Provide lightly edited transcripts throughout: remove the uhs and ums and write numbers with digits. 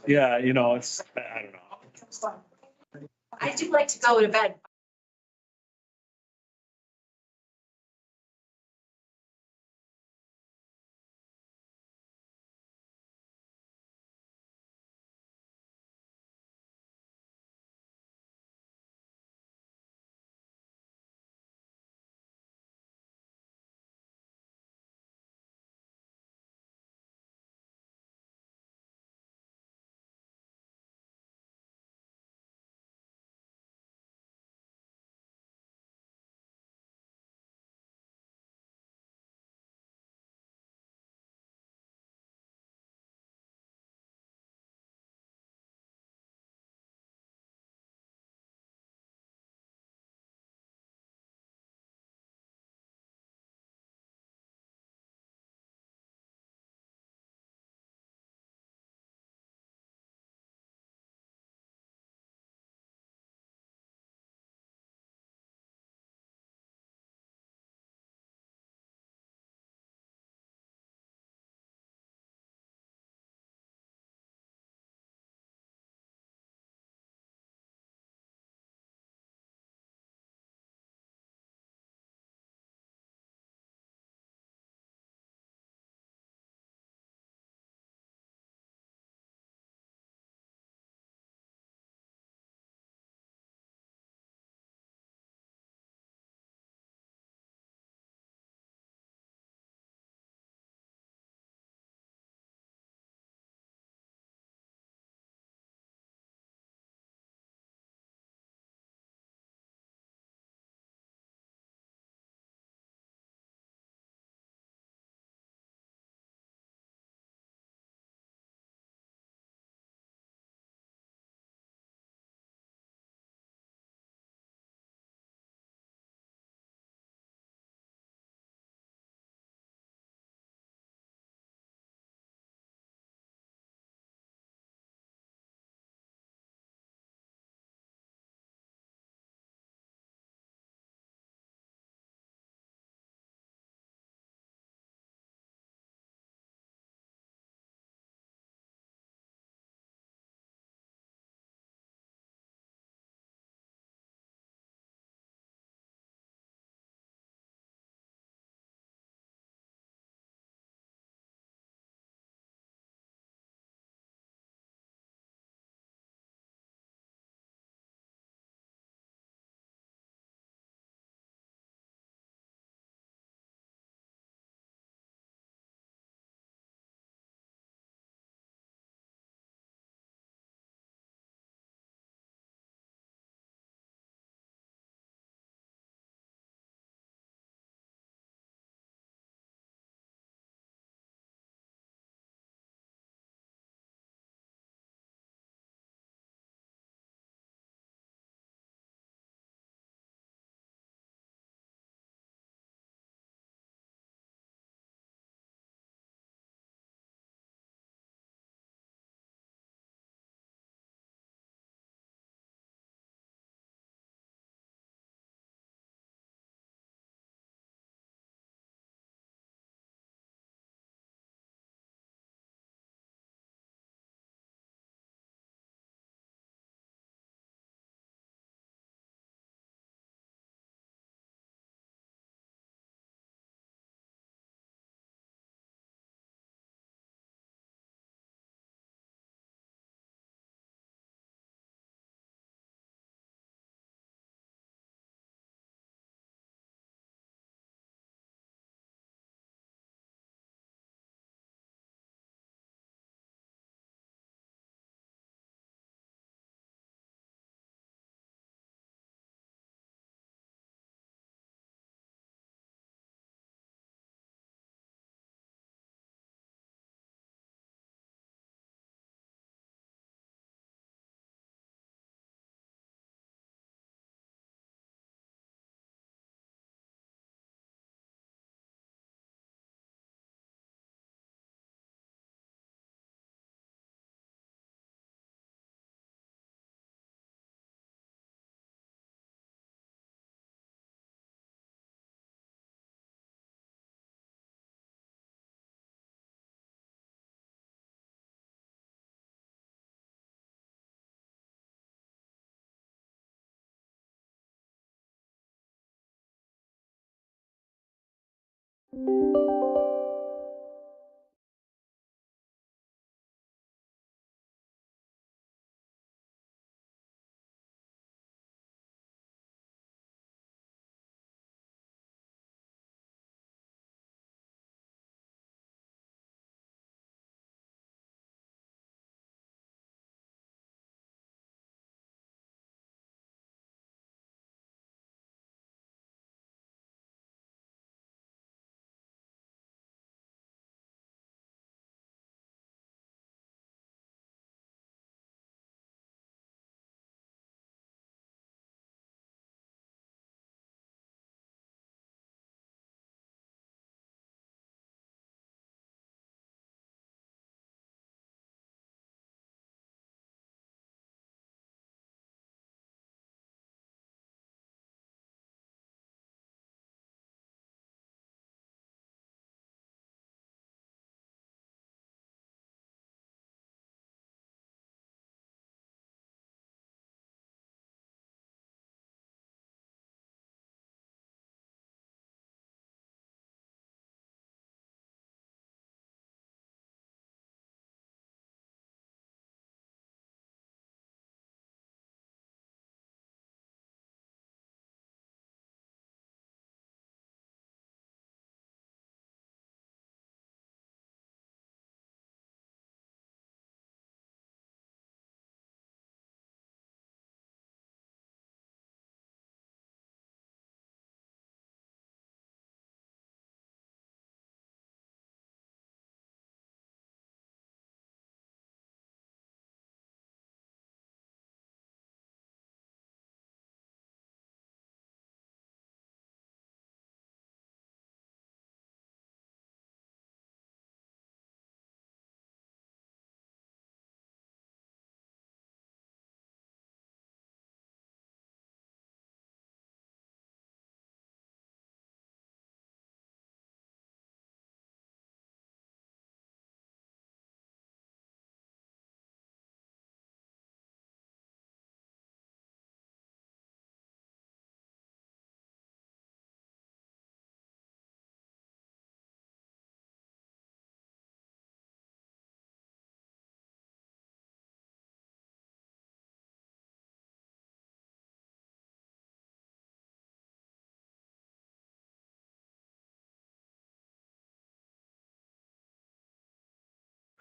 Yeah, it's, I don't know. I do like to go to bed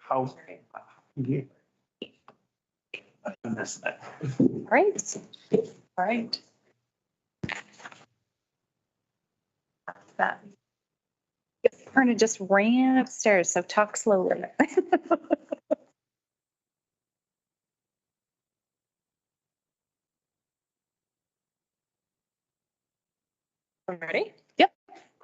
How? I missed that. All right. All right. That. Perna just ran upstairs, so talk slowly. Ready? Yep.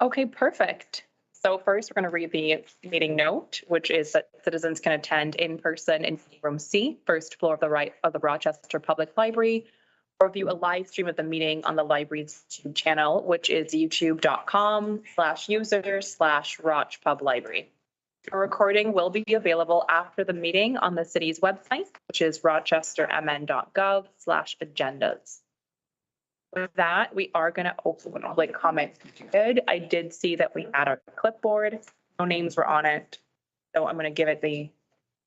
Okay, perfect. So first, we're going to read the meeting note, which is that citizens can attend in person in room C, first floor of the Rochester Public Library, or view a live stream of the meeting on the library's YouTube channel, which is youtube.com/user/RochPubLibrary. A recording will be available after the meeting on the city's website, which is rochestermn.gov/agendas. With that, we are going to open public comment period. I did see that we had our clipboard. No names were on it. So I'm going to give it the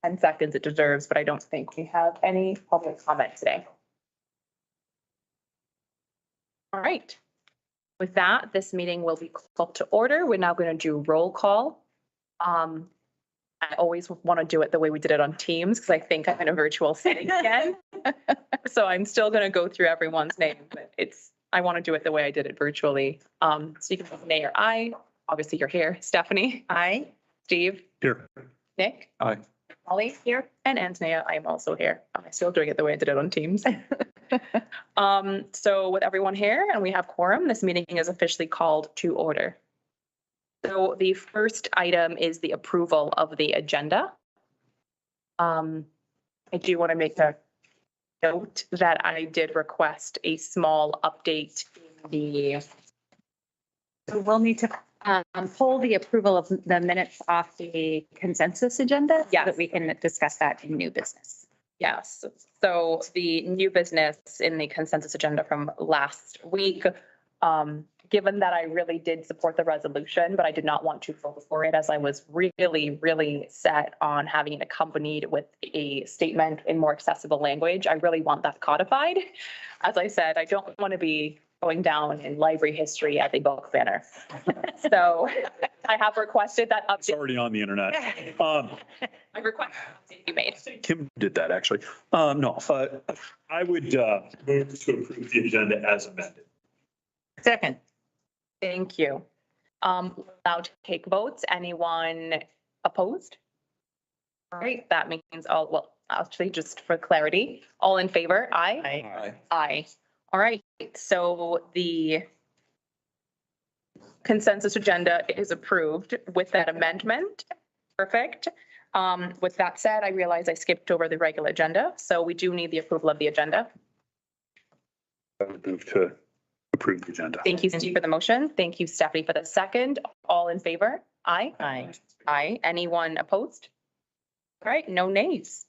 10 seconds it deserves, but I don't think we have any public comment today. All right. With that, this meeting will be called to order. We're now going to do roll call. I always want to do it the way we did it on Teams because I think I'm in a virtual setting again. So I'm still going to go through everyone's name, but I want to do it the way I did it virtually. So you can put nay or I. Obviously, you're here. Stephanie. Aye. Steve. Here. Nick. Aye. Molly here. And Antonia, I am also here. I'm still doing it the way I did it on Teams. So with everyone here and we have quorum, this meeting is officially called to order. So the first item is the approval of the agenda. I do want to make a note that I did request a small update in the. So we'll need to pull the approval of the minutes off the consensus agenda. Yes. So that we can discuss that in new business. Yes, so the new business in the consensus agenda from last week given that I really did support the resolution, but I did not want to vote for it as I was really, really set on having it accompanied with a statement in more accessible language. I really want that codified. As I said, I don't want to be going down in library history as a book banner. So I have requested that It's update. already on the internet. I request that you made. Kim did that, actually. No, I would move to approve the agenda as amended. Second. Thank you. Allowed to take votes. Anyone opposed? All right, that means all, well, actually, just for clarity, all in favor, aye? Aye. Aye. All right, so the consensus agenda is approved with that amendment. Perfect. With that said, I realize I skipped over the regular agenda, so we do need the approval of the agenda. I would move to approve the agenda. Thank you, Steve, for the motion. Thank you, Stephanie, for the second. All in favor? Aye. Aye. Aye. Anyone opposed? All right, no nays.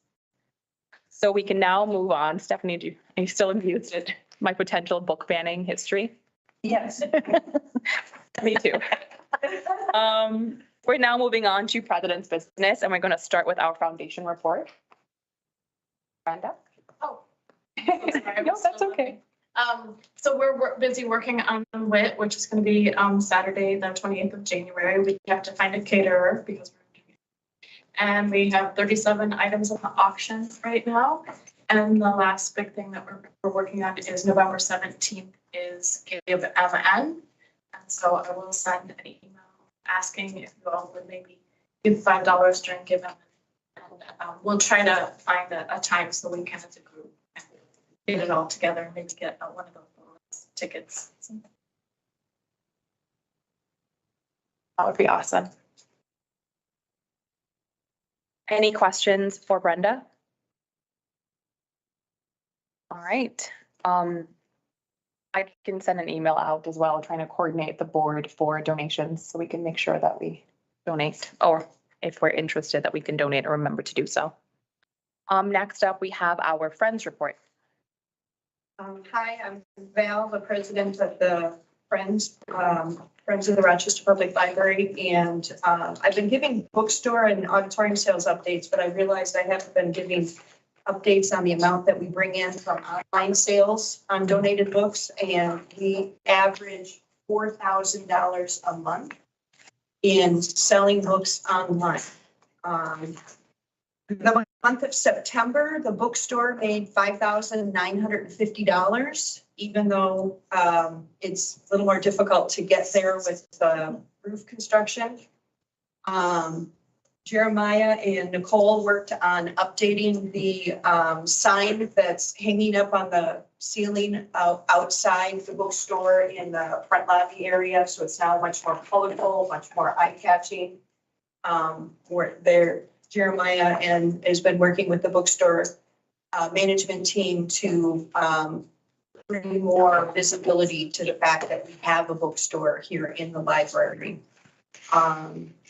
So we can now move on. Stephanie, are you still amused at my potential book banning history? Yes. Me too. We're now moving on to president's business, and we're going to start with our foundation report. Brenda? Oh. No, that's okay. So we're busy working on WIT, which is going to be Saturday, the 28th of January. We have to find a caterer because and we have 37 items in the auction right now. And the last big thing that we're working on is November 17th is Give MN. And so I will send an email asking if you all would maybe give $5 during Give MN. And we'll try to find a time so we can as a group get it all together and maybe get one of those bonus tickets. That would be awesome. Any questions for Brenda? All right. I can send an email out as well, trying to coordinate the board for donations so we can make sure that we donate, or if we're interested that we can donate or remember to do so. Next up, we have our Friends report. Hi, I'm Val, the president of the Friends of the Rochester Public Library. And I've been giving bookstore and auditorium sales updates, but I realized I haven't been giving updates on the amount that we bring in from online sales on donated books. And we average $4,000 a month in selling books online. The month of September, the bookstore made $5,950, even though it's a little more difficult to get there with roof construction. Jeremiah and Nicole worked on updating the sign that's hanging up on the ceiling outside the bookstore in the front lobby area. So it's now much more colorful, much more eye-catching. Jeremiah has been working with the bookstore management team to bring more visibility to the fact that we have a bookstore here in the library.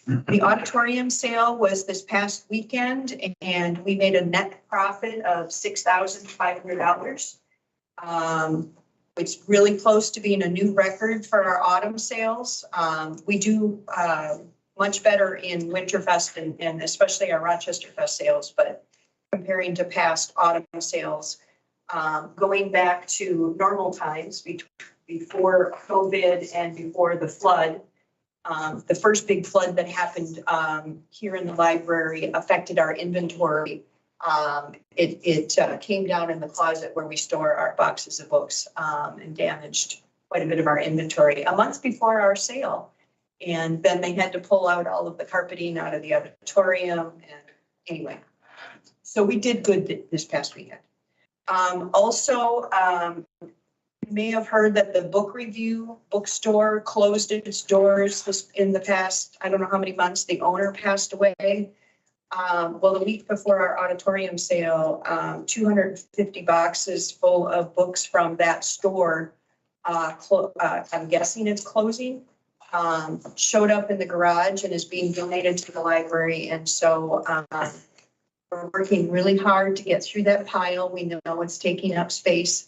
The auditorium sale was this past weekend, and we made a net profit of $6,500. It's really close to being a new record for our autumn sales. We do much better in Winterfest and especially our Rochester Fest sales, but comparing to past autumn sales, going back to normal times before COVID and before the flood, the first big flood that happened here in the library affected our inventory. It came down in the closet where we store our boxes of books and damaged quite a bit of our inventory a month before our sale. And then they had to pull out all of the carpeting out of the auditorium. And anyway, so we did good this past weekend. Also, you may have heard that the Book Review bookstore closed its doors in the past, I don't know how many months, the owner passed away. Well, the week before our auditorium sale, 250 boxes full of books from that store, I'm guessing it's closing, showed up in the garage and is being donated to the library. And so we're working really hard to get through that pile. We know it's taking up space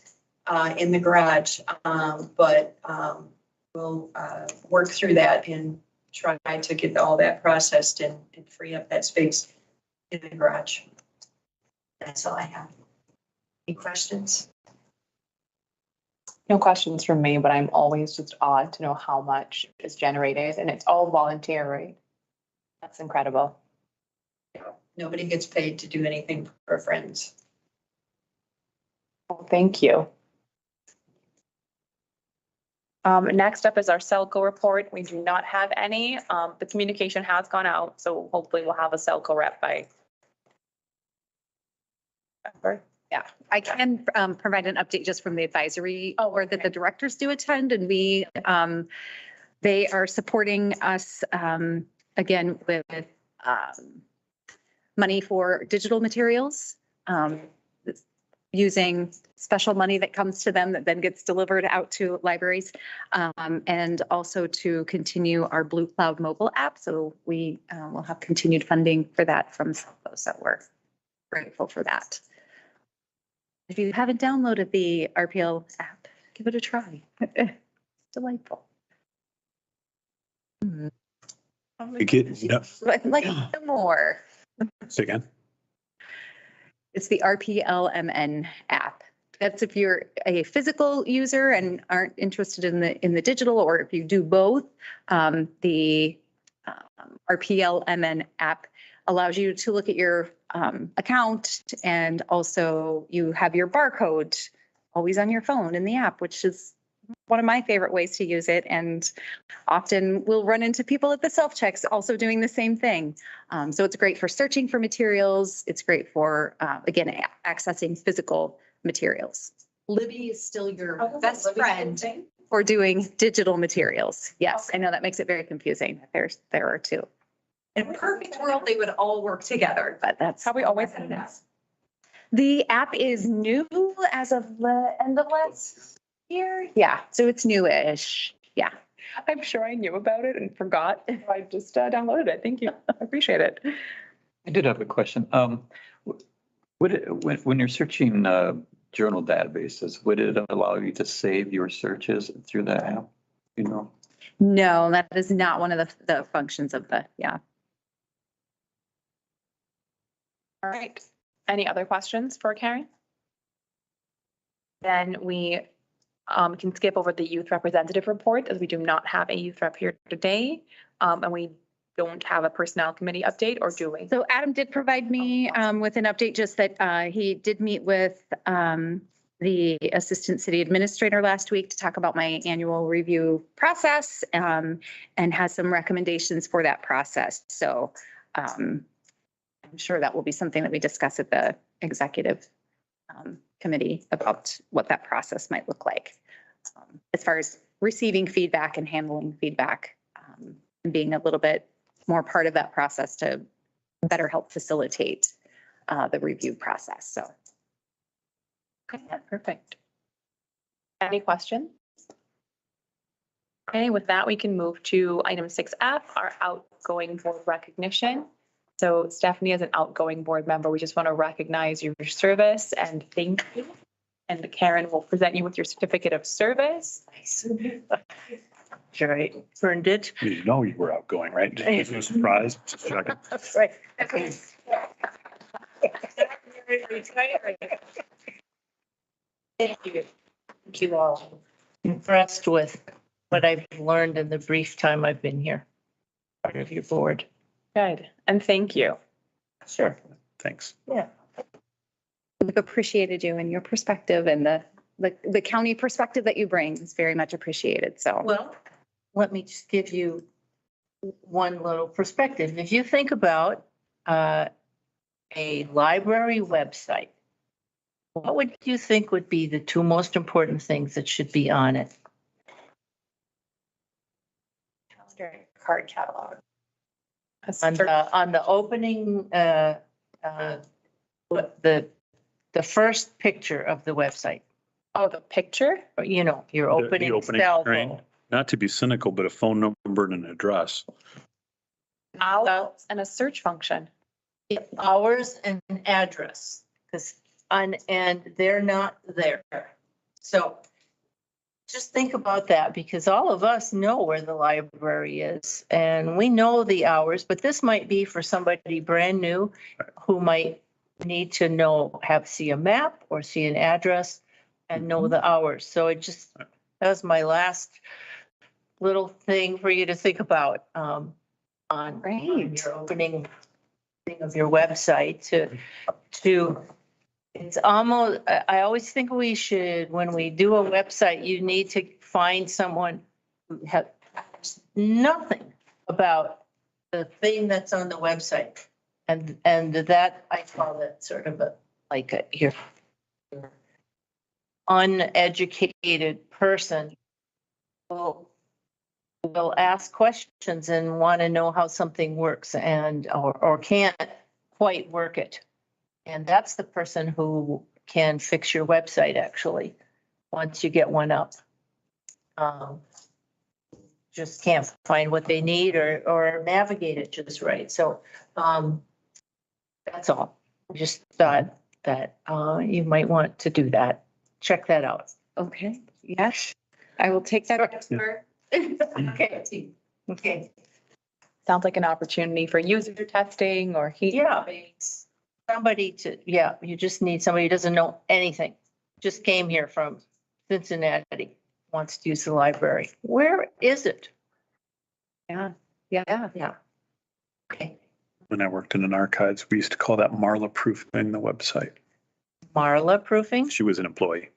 in the garage, but we'll work through that and try to get all that processed and free up that space in the garage. That's all I have. Any questions? No questions from me, but I'm always just awed to know how much is generated and it's all volunteer, right? That's incredible. Nobody gets paid to do anything for friends. Well, thank you. Next up is our Selco report. We do not have any. The communication has gone out, so hopefully we'll have a Selco rep by. Yeah, I can provide an update just from the advisory Oh, or that okay. the directors do attend, and they are supporting us again with money for digital materials, using special money that comes to them that then gets delivered out to libraries, and also to continue our Blue Cloud mobile app. So we will have continued funding for that from Selco, so we're grateful for that. If you haven't downloaded the RPL app, give it a try. It's delightful. You get, no, Like more. say again. It's the RPLMN app. That's if you're a physical user and aren't interested in the digital, or if you do both, the RPLMN app allows you to look at your account, and also you have your barcode always on your phone in the app, which is one of my favorite ways to use it. And often we'll run into people at the self-checks also doing the same thing. So it's great for searching for materials. It's great for, again, accessing physical materials. Libby is still your best friend for doing digital materials. Yes, I know that makes it very confusing. There are two. In a perfect world, they would all work together, but that's How we always do that. The app is new as of the end of last year. Yeah, so it's newish. Yeah. I'm sure I knew about it and forgot. I just downloaded it. Thank you. I appreciate it. I did have a question. When you're searching journal databases, would it allow you to save your searches through the app? You know? No, that is not one of the functions of the, yeah. All right. Any other questions for Karen? Then we can skip over the youth representative report, as we do not have a youth rep here today. And we don't have a personnel committee update, or do we? So Adam did provide me with an update, just that he did meet with the assistant city administrator last week to talk about my annual review process, and has some recommendations for that process. So I'm sure that will be something that we discuss at the executive committee about what that process might look like, as far as receiving feedback and handling feedback, and being a little bit more part of that process to better help facilitate the review process. So. Okay, yeah, perfect. Any questions? Okay, with that, we can move to item 6F, our outgoing board recognition. So Stephanie, as an outgoing board member, we just want to recognize your service and thank you. And Karen will present you with your certificate of service. Sure, I earned it. You know you were outgoing, right? Just no surprise. Just checking. That's right. Thank you. Thank you all. Impressed with what I've learned in the brief time I've been here. Part of your board. Good, and thank you. Sure. Thanks. Yeah. We've appreciated you and your perspective, and the county perspective that you bring is very much appreciated. So. Well, let me just give you one little perspective. If you think about a library website, what would you think would be the two most important things that should be on it? Card catalog. On the opening, the first picture of the website, Oh, the picture? you know, your The opening opening cell screen. phone. Not to be cynical, but a phone number and an address. Hours and a search function. Hours and address, and they're not there. So just think about that, because all of us know where the library is and we know the hours, but this might be for somebody brand new who might need to see a map or see an address and know the hours. So that was my last little thing for you to think about, on Great. your opening thing of your website to it's almost, I always think we should, when we do a website, you need to find someone who has nothing about the thing that's on the website. And that, I call it sort of your uneducated person will ask questions and want to know how something works or can't quite work it. And that's the person who can fix your website, actually, once you get one up. Just can't find what they need or navigate it just right. So that's all. I just thought that you might want to do that. Check that out. Okay, yes, I will take that. Okay. Okay. Sounds like an opportunity for user testing or heat. Yeah. You just need somebody who doesn't know anything. Just came here from Cincinnati, wants to use the library. Where is it? Yeah. Yeah. Okay. When I worked in an archives, we used to call that Marla proofing the website. Marla proofing? She was an employee.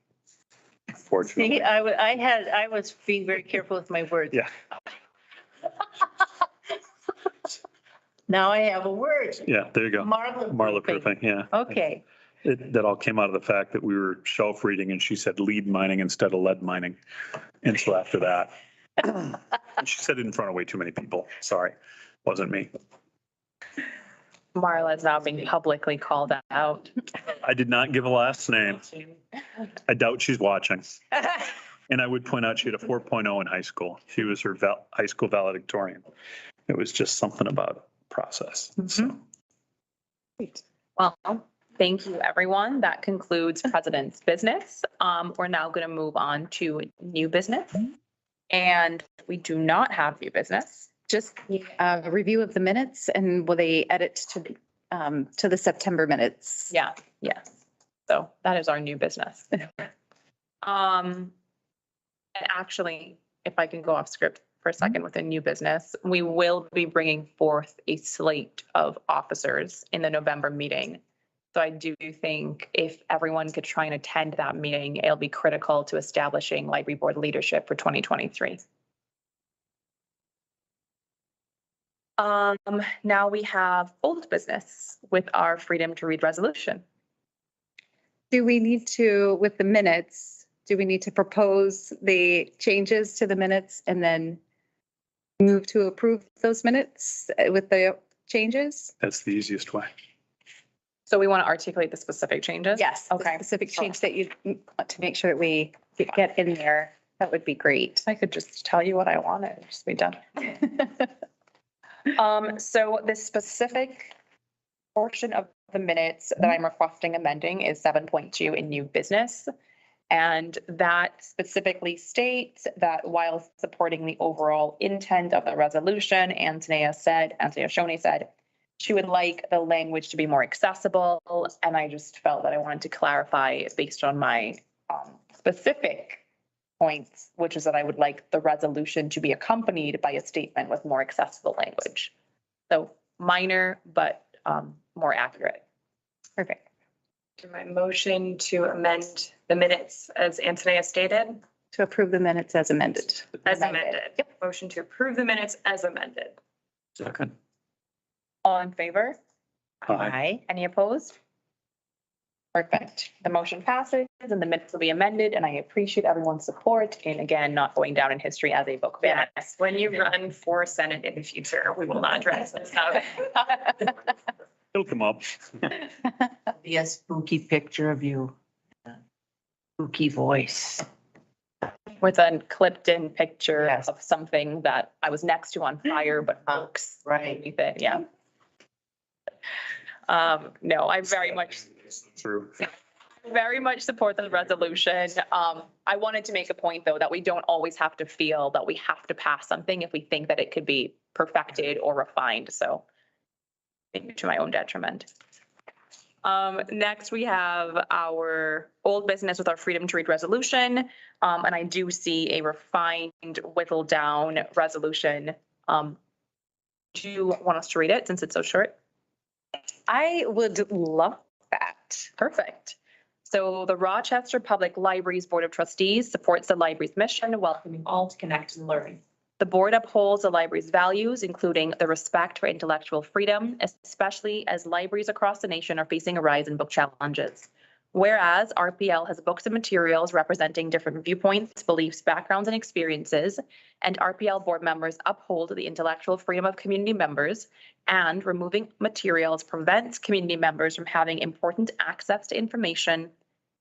Fortunately. See, I was being very careful with my words. Yeah. Now I have a word. Yeah, there you go. Marla proofing, yeah. Okay. That all came out of the fact that we were shelf reading and she said lead mining instead of lead mining. And so after that, she said it in front of way too many people. Sorry, wasn't me. Marla is now being publicly called out. I did not give a last name. I doubt she's watching. And I would point out she had a 4.0 in high school. She was her high school valedictorian. It was just something about process. So. Well, thank you, everyone. That concludes President's business. We're now going to move on to new business. And we do not have new business. Just a review of the minutes, and will they edit to the September minutes? Yeah, yes. So that is our new business. And actually, if I can go off script for a second with a new business, we will be bringing forth a slate of officers in the November meeting. So I do think if everyone could try and attend that meeting, it'll be critical to establishing library board leadership for 2023. Now we have old business with our freedom to read resolution. Do we need to, with the minutes, do we need to propose the changes to the minutes and then move to approve those minutes with the changes? That's the easiest way. So we want to articulate the specific changes? Yes. the Okay. Specific change that you want to make sure that we get in there. That would be great. I could just tell you what I wanted, and just be done. So the specific portion of the minutes that I'm requesting amending is 7.2 in new business. And that specifically states that while supporting the overall intent of the resolution, Antonia Shoney said, she would like the language to be more accessible. And I just felt that I wanted to clarify based on my specific points, which is that I would like the resolution to be accompanied by a statement with more accessible language. So minor, but more accurate. Perfect. My motion to amend the minutes as Antonia stated. To approve the minutes as amended. As amended. Motion to approve the minutes as amended. Second. All in favor? Aye. Any opposed? Perfect. The motion passes and the minutes will be amended, and I appreciate everyone's support in, again, not going down in history as a book ban. Yes, when you run for Senate in the future, we will not address this. It'll come up. Be a spooky picture of you. Spooky voice. With a clipped in picture Yes. of something that I was next to on fire, but books Right. underneath it, yeah. No, I very much, True. very much support the resolution. I wanted to make a point, though, that we don't always have to feel that we have to pass something if we think that it could be perfected or refined, so maybe to my own detriment. Next, we have our old business with our freedom to read resolution. And I do see a refined, whittled down resolution. Do you want us to read it since it's so short? I would love that. Perfect. So the Rochester Public Library's Board of Trustees supports the library's mission, welcoming all to connect and learn. The board upholds the library's values, including the respect for intellectual freedom, especially as libraries across the nation are facing a rise in book challenges. Whereas RPL has books and materials representing different viewpoints, beliefs, backgrounds, and experiences, and RPL board members uphold the intellectual freedom of community members, and removing materials prevents community members from having important access to information,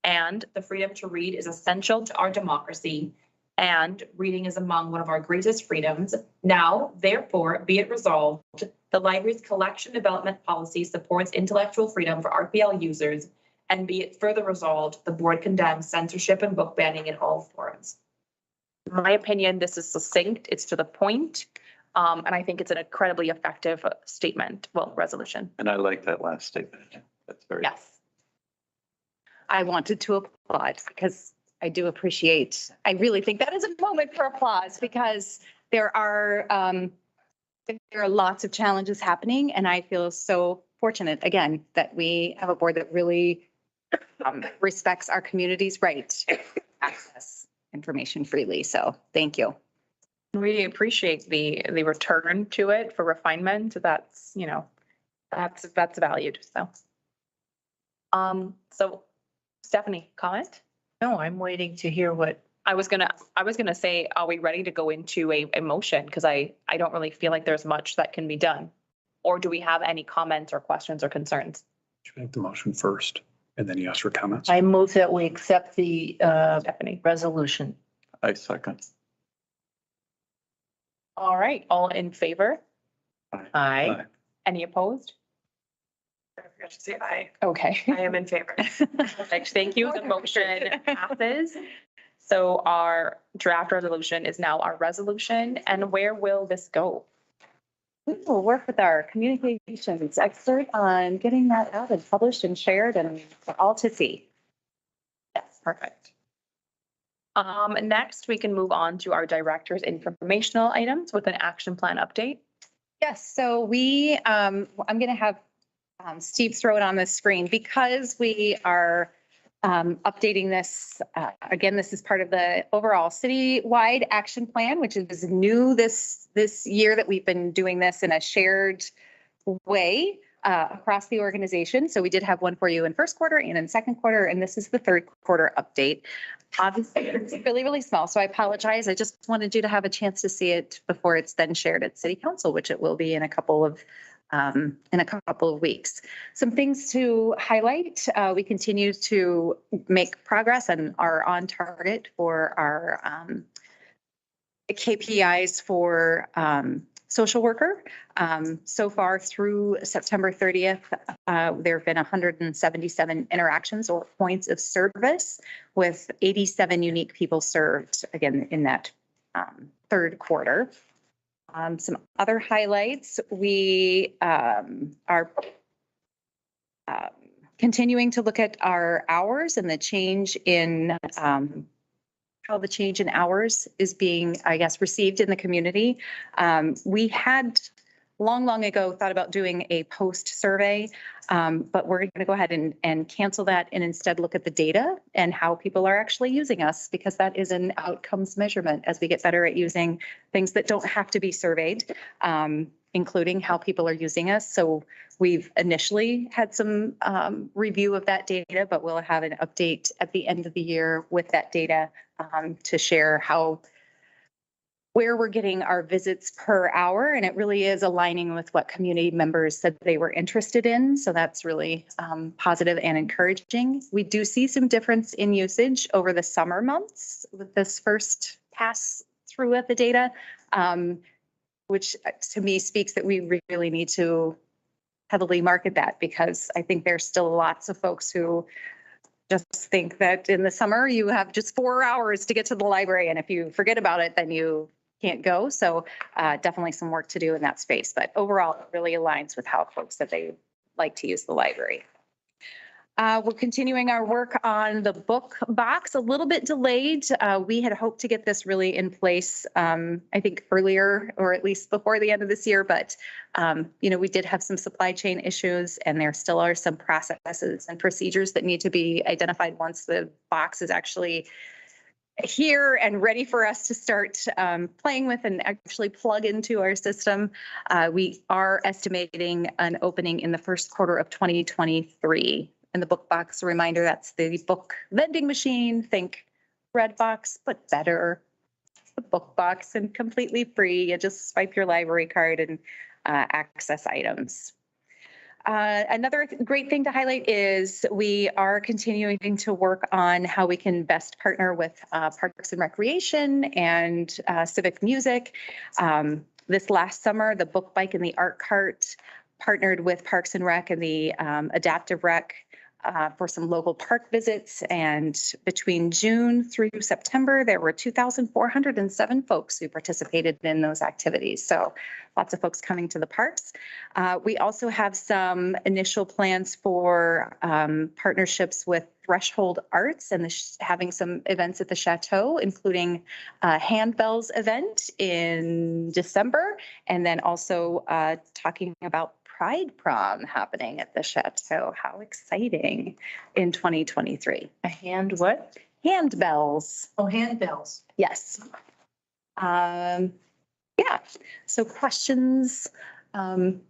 and the freedom to read is essential to our democracy, and reading is among one of our greatest freedoms. Now, therefore, be it resolved, the library's collection development policy supports intellectual freedom for RPL users, and be it further resolved, the board condemns censorship and book banning in all forms. In my opinion, this is succinct, it's to the point, and I think it's an incredibly effective statement, well, resolution. And I like that last statement. That's very. Yes. I wanted to applaud because I do appreciate, I really think that is a moment for applause because there are lots of challenges happening, and I feel so fortunate, again, that we have a board that really respects our community's right to access information freely. So thank you. We appreciate the return to it for refinement. That's, you know, that's valued, so. So Stephanie, comment? No, I'm waiting to hear what, I was gonna say, are we ready to go into a motion? Because I don't really feel like there's much that can be done. Or do we have any comments or questions or concerns? You make the motion first and then you ask for comments. I move that we accept the Stephanie? resolution. I second. All right, all in favor? Aye. Any opposed? I forgot to say aye. Okay. I am in favor. Perfect, thank you. The motion passes. So our draft resolution is now our resolution. And where will this go? We will work with our communications expert on getting that out and published and shared and for all to see. Yes, perfect. Next, we can move on to our director's informational items with an action plan update. Yes, so I'm going to have Steve throw it on the screen because we are updating this. Again, this is part of the overall citywide action plan, which is new this year that we've been doing this in a shared way across the organization. So we did have one for you in first quarter and in second quarter, and this is the third quarter update. Obviously, it's really, really small, so I apologize. I just wanted you to have a chance to see it before it's then shared at City Council, which it will be in a couple of weeks. Some things to highlight. We continue to make progress and are on target for our KPIs for social worker. So far through September 30th, there have been 177 interactions or points of service with 87 unique people served, again, in that third quarter. Some other highlights, we are continuing to look at our hours and the change in how the change in hours is being, I guess, received in the community. We had long ago thought about doing a post survey, but we're going to go ahead and cancel that and instead look at the data and how people are actually using us, because that is an outcomes measurement as we get better at using things that don't have to be surveyed, including how people are using us. So we've initially had some review of that data, but we'll have an update at the end of the year with that data to share where we're getting our visits per hour. And it really is aligning with what community members said they were interested in. So that's really positive and encouraging. We do see some difference in usage over the summer months with this first pass through of the data, which to me speaks that we really need to heavily market that, because I think there's still lots of folks who just think that in the summer, you have just 4 hours to get to the library. And if you forget about it, then you can't go. So definitely some work to do in that space. But overall, it really aligns with how folks that they like to use the library. We're continuing our work on the book box, a little bit delayed. We had hoped to get this really in place, I think earlier, or at least before the end of this year, but we did have some supply chain issues, and there still are some processes and procedures that need to be identified once the box is actually here and ready for us to start playing with and actually plug into our system. We are estimating an opening in the first quarter of 2023. And the book box, a reminder, that's the book vending machine. Think Redbox, but better. The book box and completely free. You just swipe your library card and access items. Another great thing to highlight is we are continuing to work on how we can best partner with Parks and Recreation and Civic Music. This last summer, the Book Bike and the Art Cart partnered with Parks and Rec and the Adaptive Rec for some local park visits. And between June through September, there were 2,407 folks who participated in those activities. So lots of folks coming to the parks. We also have some initial plans for partnerships with Threshold Arts and having some events at the Chateau, including a handbells event in December, and then also talking about Pride Prom happening at the Chateau. How exciting in 2023. A hand what? Handbells. Oh, handbells. Yes. Yeah. So questions, I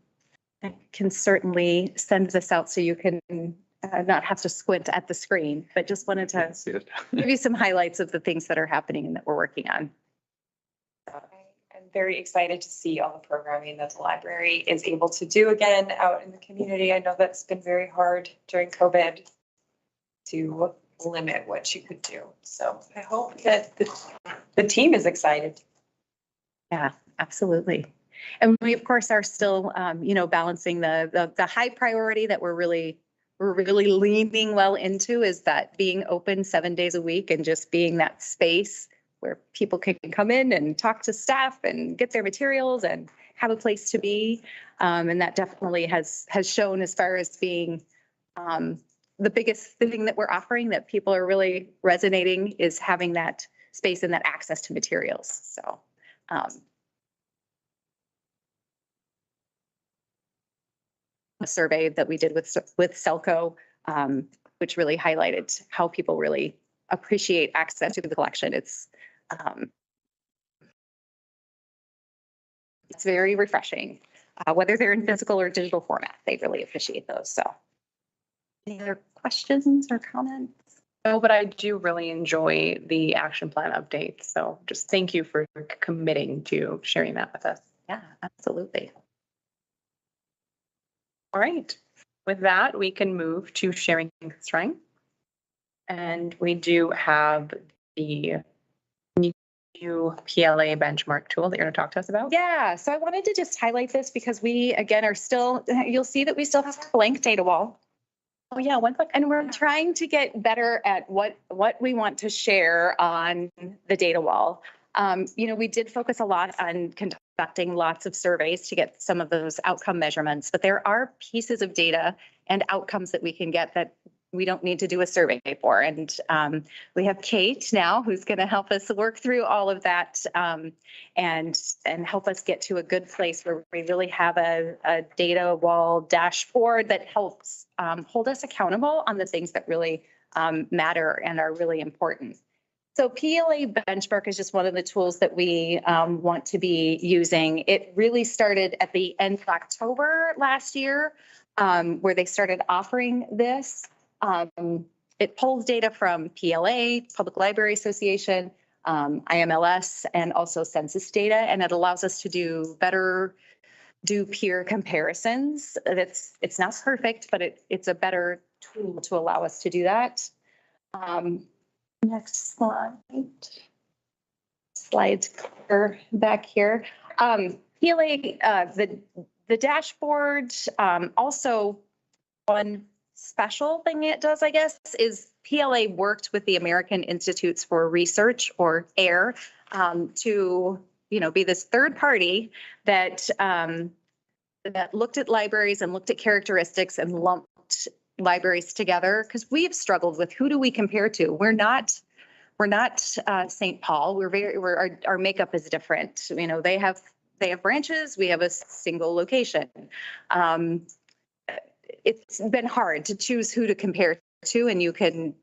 can certainly send this out so you can not have to squint at the screen, but just wanted to See it. give you some highlights of the things that are happening and that we're working on. I'm very excited to see all the programming that the library is able to do again out in the community. I know that's been very hard during COVID to limit what you could do. So I hope that the team is excited. Yeah, absolutely. And we, of course, are still, balancing the high priority that we're really leaning well into is that being open 7 days a week and just being that space where people can come in and talk to staff and get their materials and have a place to be. And that definitely has shown as far as being the biggest thing that we're offering that people are really resonating is having that space and that access to materials. So a survey that we did with Selco, which really highlighted how people really appreciate access to the collection. It's very refreshing, whether they're in physical or digital format. They really appreciate those. So, any other questions or comments? No, but I do really enjoy the action plan update. So just thank you for committing to sharing that with us. Yeah, absolutely. All right. With that, we can move to sharing strength. And we do have the new PLA benchmark tool that you're going to talk to us about. Yeah, so I wanted to just highlight this because we, again, are still, you'll see that we still have a blank data wall. Oh, yeah. One quick. And we're trying to get better at what we want to share on the data wall. We did focus a lot on conducting lots of surveys to get some of those outcome measurements, but there are pieces of data and outcomes that we can get that we don't need to do a survey for. And we have Kate now who's going to help us work through all of that and help us get to a good place where we really have a data wall dashboard that helps hold us accountable on the things that really matter and are really important. So PLA benchmark is just one of the tools that we want to be using. It really started at the end of October last year, where they started offering this. It pulls data from PLA, Public Library Association, IMLS, and also census data, and it allows us to do peer comparisons. It's not perfect, but it's a better tool to allow us to do that. Next slide. Slides clear back here. PLA, the dashboard, also one special thing it does, I guess, is PLA worked with the American Institutes for Research, or AIR, to, be this third party that, that looked at libraries and looked at characteristics and lumped libraries together, because we've struggled with who do we compare to? We're not St. Paul. Our makeup is different. They have branches. We have a single location. It's been hard to choose who to compare to, and you can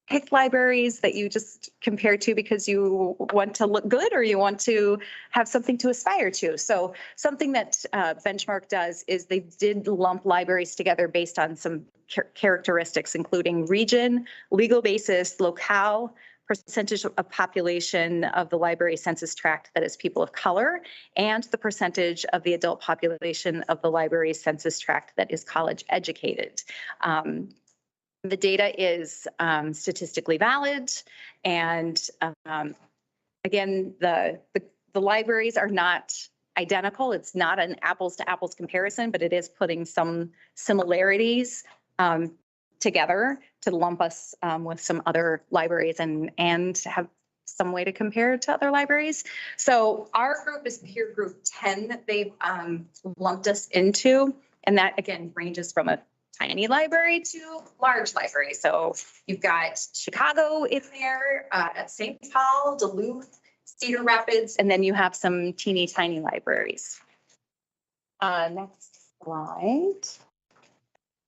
pick libraries that you just compare to because you want to look good or you want to have something to aspire to. So something that Benchmark does is they did lump libraries together based on some characteristics, including region, legal basis, locale, percentage of population of the library census tract that is people of color, and the percentage of the adult population of the library census tract that is college educated. The data is statistically valid, and again, the libraries are not identical. It's not an apples to apples comparison, but it is putting some similarities together to lump us with some other libraries and have some way to compare to other libraries. So our group is peer group 10 that they've lumped us into, and that again ranges from a tiny library to large library. So you've got Chicago in there, at St. Paul, Duluth, Cedar Rapids, and then you have some teeny tiny libraries. Next slide.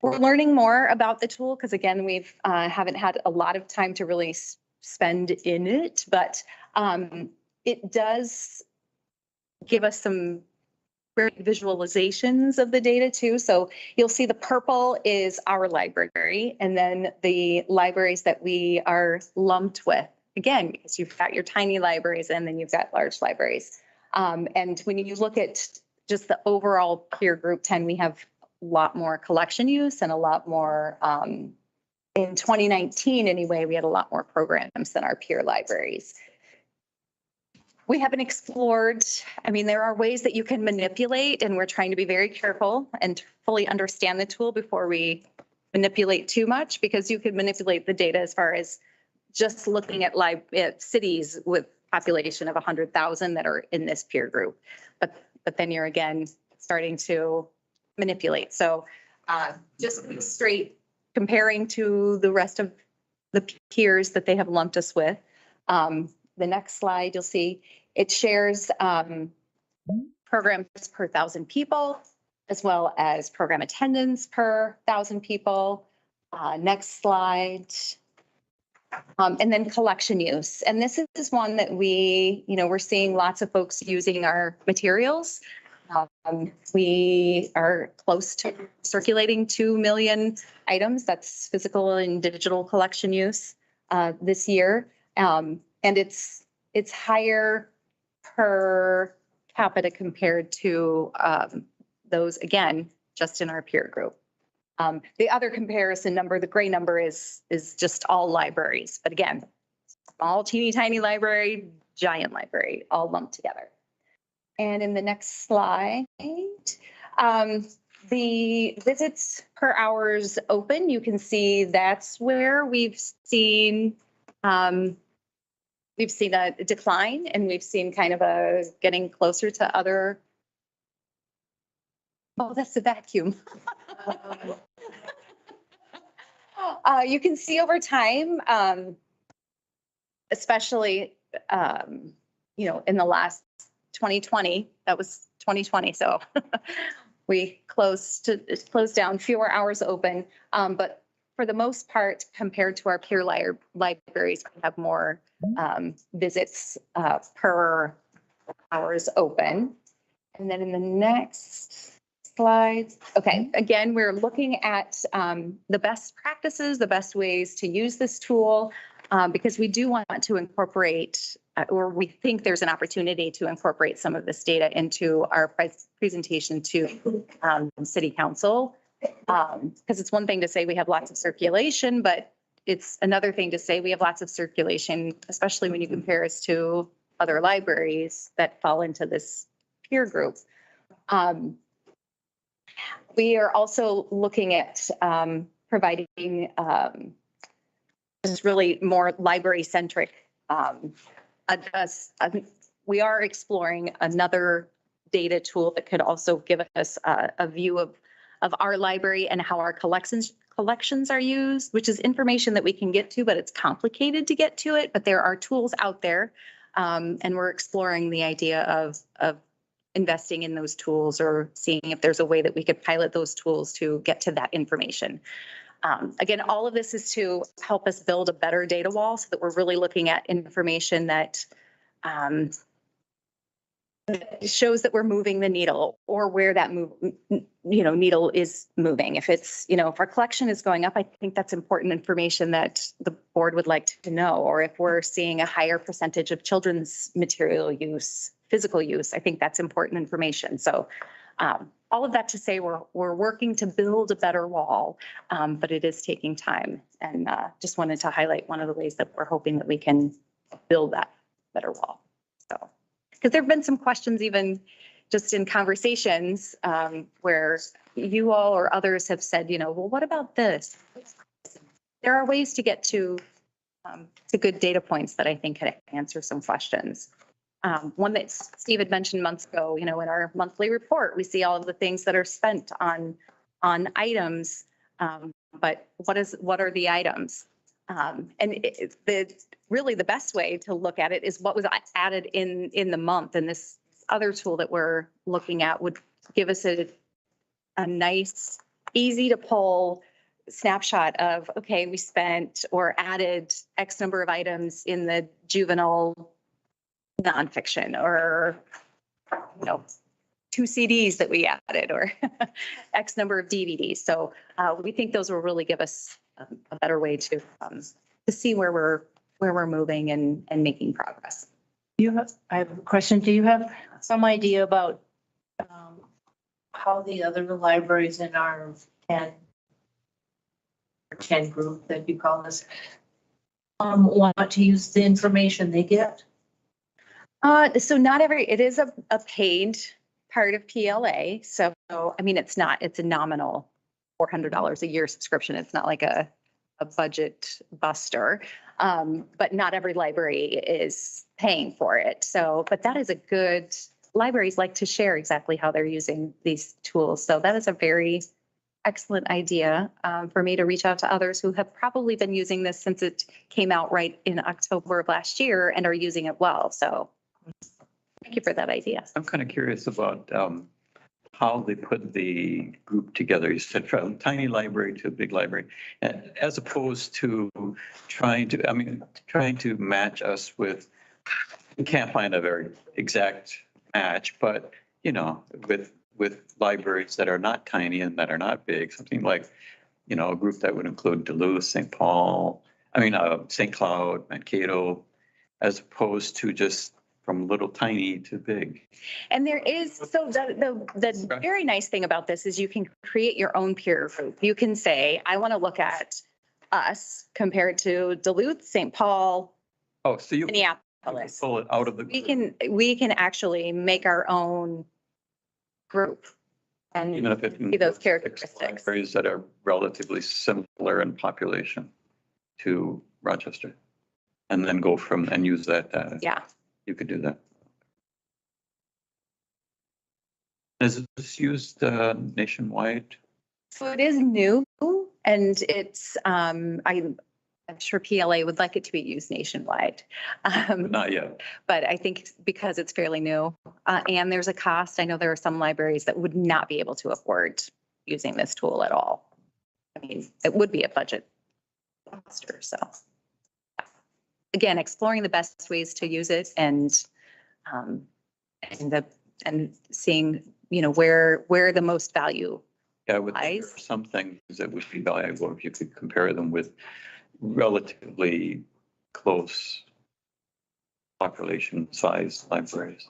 We're learning more about the tool because again, we've haven't had a lot of time to really spend in it, but it does give us some great visualizations of the data too. So you'll see the purple is our library, and then the libraries that we are lumped with. Again, because you've got your tiny libraries and then you've got large libraries. And when you look at just the overall peer group 10, we have a lot more collection use and a lot more, in 2019 anyway, we had a lot more programs than our peer libraries. We haven't explored, there are ways that you can manipulate, and we're trying to be very careful and fully understand the tool before we manipulate too much, because you could manipulate the data as far as just looking at cities with population of 100,000 that are in this peer group. But then you're again starting to manipulate. So just straight comparing to the rest of the peers that they have lumped us with. The next slide, you'll see it shares programs per 1,000 people, as well as program attendance per 1,000 people. Next slide. And then collection use. And this is one that we're seeing lots of folks using our materials. We are close to circulating 2 million items. That's physical and digital collection use this year. And it's higher per capita compared to those, again, just in our peer group. The other comparison number, the gray number is just all libraries. But again, small, teeny tiny library, giant library, all lumped together. And in the next slide, the visits per hours open, you can see that's where we've seen a decline, and we've seen kind of a getting closer to other. Oh, that's a vacuum. You can see over time, especially, in the last 2020, that was 2020. So we closed down, fewer hours open. But for the most part, compared to our peer libraries, we have more visits per hours open. And then in the next slide, okay, again, we're looking at the best practices, the best ways to use this tool, because we do want to incorporate, or we think there's an opportunity to incorporate some of this data into our presentation to City Council. Because it's one thing to say we have lots of circulation, but it's another thing to say we have lots of circulation, especially when you compare us to other libraries that fall into this peer group. We are also looking at providing just really more library centric. We are exploring another data tool that could also give us a view of our library and how our collections are used, which is information that we can get to, but it's complicated to get to it. But there are tools out there, and we're exploring the idea of investing in those tools or seeing if there's a way that we could pilot those tools to get to that information. Again, all of this is to help us build a better data wall so that we're really looking at information that shows that we're moving the needle or where that needle is moving. If it's, if our collection is going up, I think that's important information that the board would like to know. Or if we're seeing a higher percentage of children's material use, physical use, I think that's important information. So all of that to say we're working to build a better wall, but it is taking time. And just wanted to highlight one of the ways that we're hoping that we can build that better wall. So, because there have been some questions even just in conversations where you all or others have said, well, what about this? There are ways to get to good data points that I think can answer some questions. One that Steve had mentioned months ago, in our monthly report, we see all of the things that are spent on items, but what are the items? And really the best way to look at it is what was added in the month. And this other tool that we're looking at would give us a nice, easy to pull snapshot of, okay, we spent or added X number of items in the juvenile nonfiction, or 2 CDs that we added, or X number of DVDs. So we think those will really give us a better way to see where we're moving and making progress. I have a question. Do you have some idea about how the other libraries in our 10 group that you call this want to use the information they get? So not it is a paid part of PLA. So, it's a nominal $400 a year subscription. It's not like a budget buster, but not every library is paying for it. So, but that is libraries like to share exactly how they're using these tools. So that is a very excellent idea for me to reach out to others who have probably been using this since it came out right in October of last year and are using it well. So thank you for that idea. I'm kind of curious about how they put the group together. You said from tiny library to a big library, as opposed to trying to match us with, we can't find a very exact match, but with libraries that are not tiny and that are not big, something like, a group that would include Duluth, St. Cloud, Mankato, as opposed to just from little tiny to big. And there is, so the very nice thing about this is you can create your own peer group. You can say, I want to look at us compared to Duluth, St. Paul, So you Minneapolis. pull it out of the. We can actually make our own group and Even if it see those characteristics. Libraries that are relatively similar in population to Rochester, and then go from and use that data. Yeah. You could do that. Is this used nationwide? So it is new, and it's I'm sure PLA would like it to be used nationwide. Not yet. But I think because it's fairly new and there's a cost, I know there are some libraries that would not be able to afford using this tool at all. It would be a budget buster. So again, exploring the best ways to use it and seeing, where the most value. Yeah, I would think there are some things that would be valuable if you could compare them with relatively close population size libraries.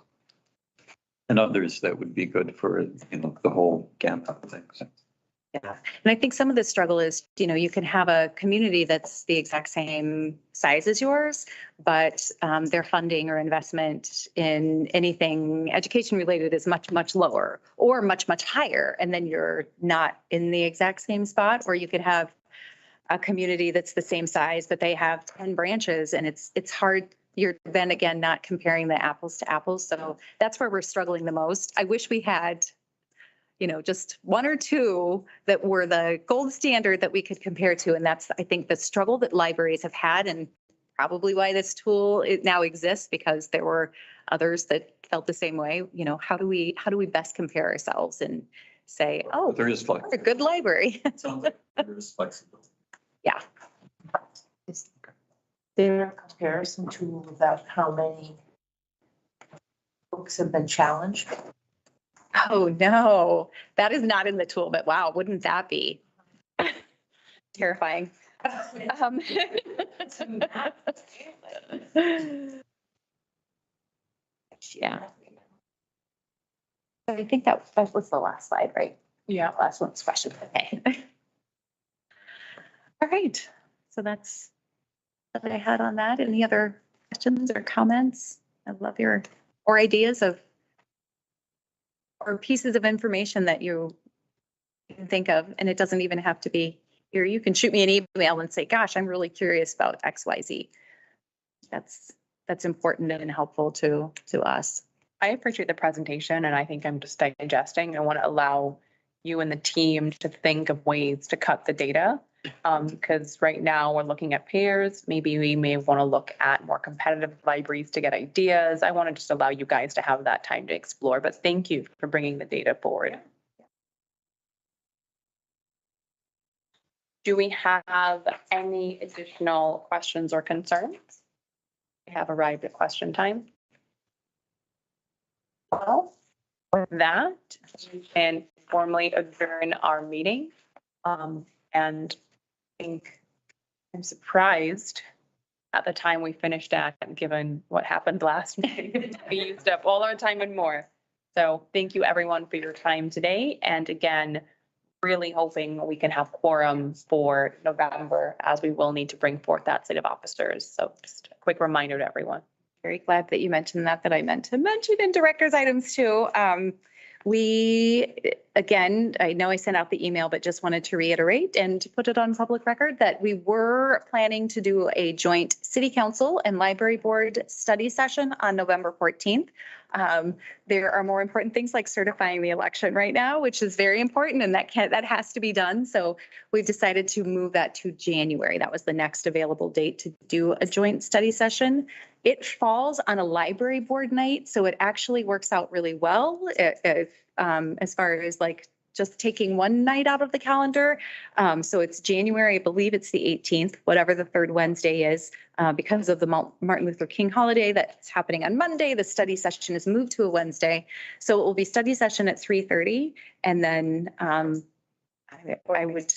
And others that would be good for, the whole gamut of things. Yeah. And I think some of the struggle is, you can have a community that's the exact same size as yours, but their funding or investment in anything education related is much, much lower or much, much higher. And then you're not in the exact same spot. Or you could have a community that's the same size, but they have 10 branches and it's hard. You're then again, not comparing the apples to apples. So that's where we're struggling the most. I wish we had, just one or two that were the gold standard that we could compare to. And that's, I think, the struggle that libraries have had and probably why this tool it now exists, because there were others that felt the same way. How do we best compare ourselves and say, oh, There is we're a good library? Sounds like there is flexibility. Yeah. Is there a comparison tool about how many books have been challenged? Oh, no, that is not in the tool, but wow, wouldn't that be terrifying? Yeah. So I think that was the last slide, right? Yeah. Last one's question. Okay. All right. So that's what I had on that. Any other questions or comments? I love or ideas or pieces of information that you can think of. And it doesn't even have to be here. You can shoot me an email and say, gosh, I'm really curious about XYZ. That's important and helpful to us. I appreciate the presentation and I think I'm just digesting. I want to allow you and the team to think of ways to cut the data. Because right now we're looking at pairs. Maybe we may want to look at more competitive libraries to get ideas. I want to just allow you guys to have that time to explore, but thank you for bringing the data forward. Do we have any additional questions or concerns? We have arrived at question time. Well, with that, we can formally adjourn our meeting. And I think I'm surprised at the time we finished at, given what happened last meeting. We used up all our time and more. So thank you everyone for your time today. And again, really hoping we can have quorum for November, as we will need to bring forth that slate of officers. So just a quick reminder to everyone. Very glad that you mentioned that I meant to mention in director's items too. Again, I know I sent out the email, but just wanted to reiterate and to put it on public record that we were planning to do a joint city council and library board study session on November 14th. There are more important things like certifying the election right now, which is very important, and that has to be done. So we've decided to move that to January. That was the next available date to do a joint study session. It falls on a library board night, so it actually works out really well as far as like just taking one night out of the calendar. So it's January, I believe it's the 18th, whatever the third Wednesday is, because of the Martin Luther King holiday that's happening on Monday. The study session is moved to a Wednesday. So it will be study session at 3:30. And then I would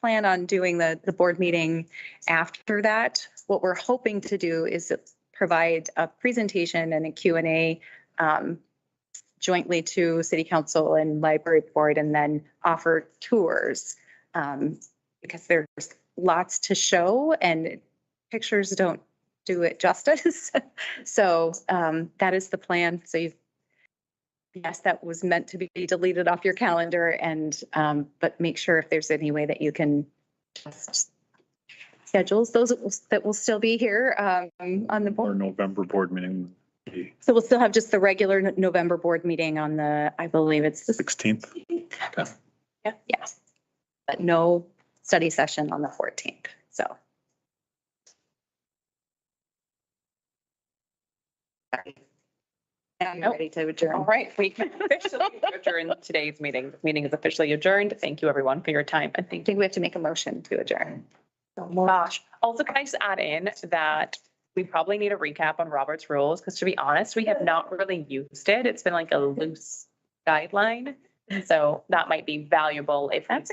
plan on doing the board meeting after that. What we're hoping to do is provide a presentation and a Q&A jointly to city council and library board, and then offer tours because there's lots to show and pictures don't do it justice. So that is the plan. So yes, that was meant to be deleted off your calendar, and but make sure if there's any way that you can just schedules those that will still be here on the board. Our November board meeting. So we'll still have just the regular November board meeting on the, I believe it's the 16th. Okay. Yeah. But no study session on the 14th. So. Now you're ready to adjourn. All right, we can officially adjourn today's meeting. This meeting is officially adjourned. Thank you everyone for your time. And I think we have to make a motion to adjourn. oh gosh. Also, can I just add in that we probably need a recap on Robert's rules, because to be honest, we have not really used it. It's been like a loose guideline. So that might be valuable if that's